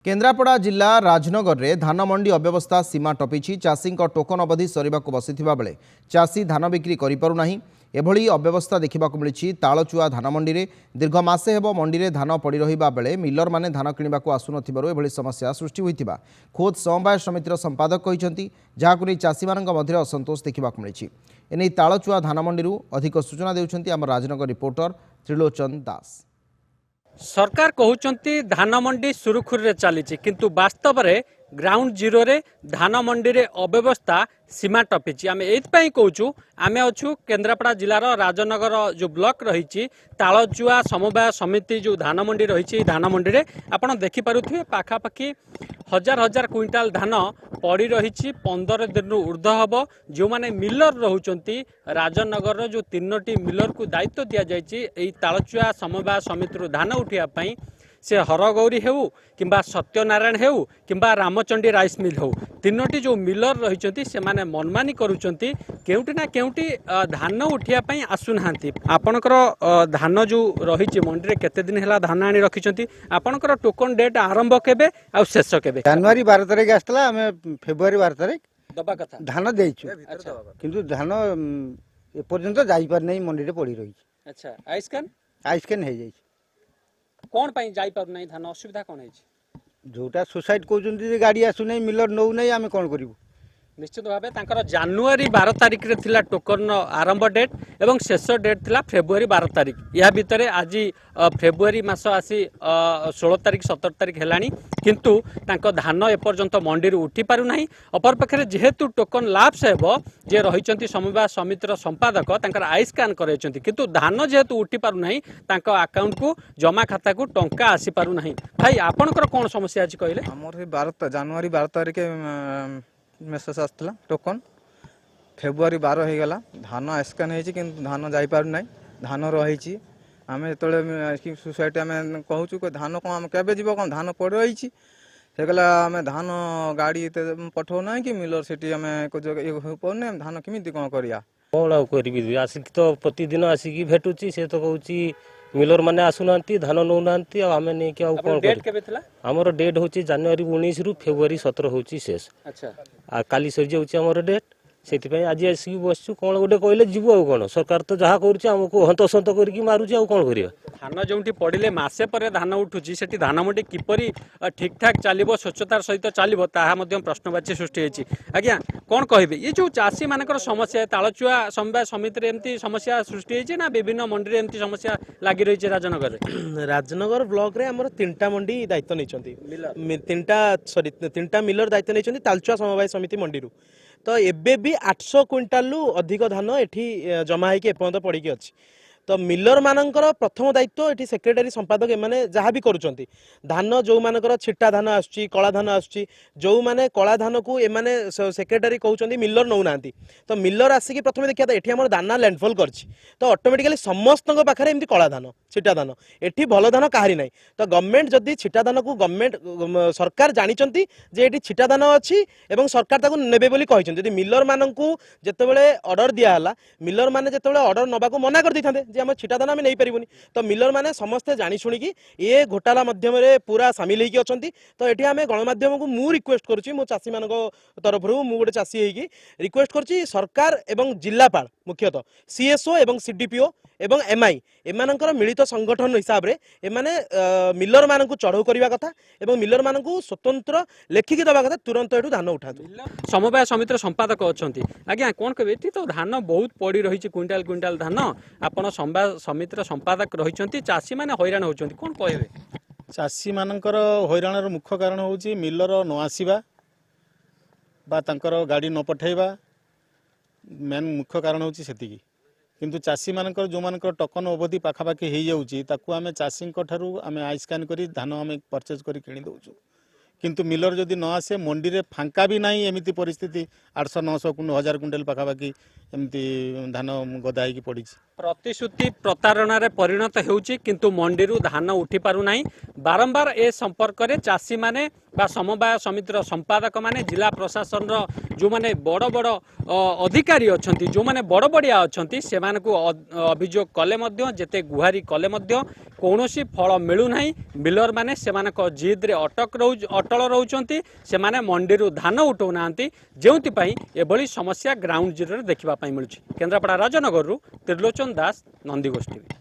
केन्द्रापड़ा जिला राजनगर में धान मंडी अव्यवस्था सीमा टपी चाषी टोकन अवधि सरवा बसी बेले चाषी धान बिक्री करना एभली अव्यवस्था देखा मिली तालचुआ धान मंडी में दीर्घ मासे हेब मंडी में धान पड़ रहा बेले मिलर माने धान किणा आसुन समस्या सृष्टि होता खोद समवाय समितिर संपादक कहते जहां चाषी मान असंतोष देखा मिली एने तालचुआ धान मंडी अधिक सूचना देउछंती आम राजनगर रिपोर्टर त्रिलोचन दास। सरकार कहउचंती धान मंडी सुरुखुरी चली किंतु वास्तव में ग्राउंड जीरो रे धान मंडी रे अव्यवस्था सीमा टपी आम ये कहूँ आम अच्छू केन्द्रापड़ा जिलार राजनगर जो ब्लॉक रही तालचुआ समवाय समिति जो धान मंडी रही धान मंडी रे आपण देखिपे पाखापाखि हजार हजार क्विंटाल धान पड़ी रही 15 दिन ऊर्ध हम जो मैंने मिलर रोचंती राजनगर जो 3टी मिलर को दायित्व दि जाए तालचुआ समवाय समिति धान उठाई से हरगौरी हेउ किंबा सत्यनारायण हेउ किंबा रामचंडी राइस मिल हो 3टी जो मिलर रही से माने मनमानी करुचंती केउटी ना केउटी धान उठाई आसुना आपणकर धान जो रही मंडी रे केते दिन है धान आनी रखिंट आपणकर टोकन डेट आरंभ केबे आ शेष केबे जनवरी 12 तारिख आसला आमे फेब्रुआरी 12 तारिख दबा कथा धान देइछु किंतु धान ए पर्यंत जाई पार नै मंडी रे पड़ी रही। अच्छा आइसकेन हे जाई कौन पाई जाई पार नै धान असुविधा कोन है जोटा सोसाइटी कहउचंती जे गाड़ी आसु नै मिलर नौ नै आमे कोन करिवु निश्चित भाव जानुआरी 12 तारिख रे थिला टोकन आरंभ डेट एवं शेष डेट थिला फेब्रुआरी 12 तारिख या भितर आज फेब्रुआरी मास आसी 16 तारिख 17 तारिख हेलानी किंतु तांको धान एपर्यंत मंडी उठी पारु नाही अपर पक्षरे जेहेतु टोकन लाप्स हेबो जे रहिचंती समवाय समितिर संपादक तांकर आई स्कैन करैचंती किंतु धान जेहेतु उठी पारु नाही तांको अकाउंट को जमा खाता को टंका आसी पारु नाही भाई आपनकर कोन समस्या अछि कहले हमर 12 जानुआरी 12 तारिख मेसेज आसला टोकन फेब्रुआरी 12 हो गला धान स्कैन होती कि धान जापार ना धान रही आम जो सोसाइटी आम कहूँ धान कौन आम केवे जीव कौन धान पड़ रही से कहला आम धान गाड़ी पठाऊना कि मिलर से पाने धान केमी कौन करा कौन करी आसिक तो प्रतिदिन आसिक भेटुची से तो कहूँ मिलर माने आसुना धान नौना आम नहीं कि आमर डेट हूँ जानुआरी 19 रु फेब्रुआरी 17 हूँ शेष। अच्छा आ काली सरी जाऊँ डेट से आज आसिक बसचु कौन गोटे कहले जीव आ कौन सरकार तो जहाँ करुमको हंतसंत करके मारुची आ कौन कर धान जो पड़े मसे पर धान उठुची से धान मंडी किपरि ठीक ठाक चलो स्वच्छतार सहित चलो ताहा प्रश्नवाची सृष्टि होती आज्ञा कौन कहे ये जो चाषी मानकर समस्या तालचुआ समवाय समिति एमती समस्या सृष्टि होती ना विभिन्न मंडी एमती समस्या लगी रही है राजनगर राजनगर ब्लॉक रे हमर 3टा मंडी दायित्व नहीं 3टा मिलर दायित्व नहीं तालचुआ समवाय समिति मंडी तो एबे भी 800 क्विंटाल अधिक धान एठी जमा होगी एपर्यंत पड़ी अच्छी तो मिलर मानकर प्रथम दायित्व ये सेक्रेटरी संपादक एमाने जहाँ भी करुँच धान जो मानकर छिटा धान आसुची कला धान आसुची जो माने कला धान को एमाने सेक्रेटरी कहते मिलर नौना तो मिलर आसिक प्रथम देखिए तो ये दाना लैंडफॉल करछि तो ऑटोमेटिकली समस्त पाखे एमती कला धान छिटा धान एठी भल धान कहारी ना तो गवर्नमेंट जदि छिटा धान को गवर्नमेंट सरकार जानिचंती जे एठी छिटा धान अच्छी एवं सरकार ताको नेबे बोली कहिसंती जदि मिलर माननकू जेतेबेले ऑर्डर दिया हला मिलर माने जेतेबेले ऑर्डर नबा को मना कर दैथांते जे हम छिटा दाना नहीं पारिबुनी तो मिलर माने समस्ते जानी शुणी ये घोटाला माध्यम पूरा सामिल होगी अच्छा तो ये आम गणमाध्यम को मु रिक्वेस्ट करुँची मो चाषी मान तरफ मु गोटे चाषी होगी रिक्वेस्ट करुँची सरकार एवं जिलापाल मुख्यतः सीएसओ एवं सीडीपीओ एवं एमआई एमानकर मिलित संगठन हिसाब रे एमाने मिलर मान को चढ़ाऊ करने कथा एवं मिलर मान को स्वतंत्र लेखिकी दवा कथा तुरंत एठू धान उठा समवाय समितिर संपादक अच्छा आज्ञा कौन कहे ये तो धान बहुत पड़ी रही क्विंटाल क्विंटाल धान आपड़ समवाय समितिर संपादक रही चाषी मैंने हैरान होती कौन कहे चाषी मानकर हैराणर मुख्य कारण हूँ मिलर न आसवा गाड़ी न पठेबा मेन मुख्य कारण हूँ से किंतु चाषी मानकर जो मानकर टोकन अवधि पाखापाखि हो जाऊँगी ताकू आम चाषी आम आई स्कैन कर धान आम परचेज कर किणी दौचु किंतु मिलर जदि न आसे मंडी रे फांका भी नहीं एमती परिस्थिति 800-900 1000 क्विंटाल पाखापाखि एमती धान गदा होगी पड़ी प्रतिश्रुति प्रतारणा परिणत होउची किंतु मंडी धान उठी पारु नाही बारंबार ए संपर्क रे चाषी माने बा समवाय समितिर संपादक माने जिला प्रशासन जो माने बड़ बड़ अधिकारी अच्छा जो माने बड़ बड़िया अच्छा से अभियोग कले जेते गुहारी कले कौनसी फल मिलूना मिलर माने सेमानक जिद रे अटल रोचंती से माने मंडी धान उठाऊना जो एभली समस्या ग्राउंड जीरो देखा मिलूँ। केन्द्रापड़ा राजनगर त्रिलोचन दास नंदीगोष्ठी।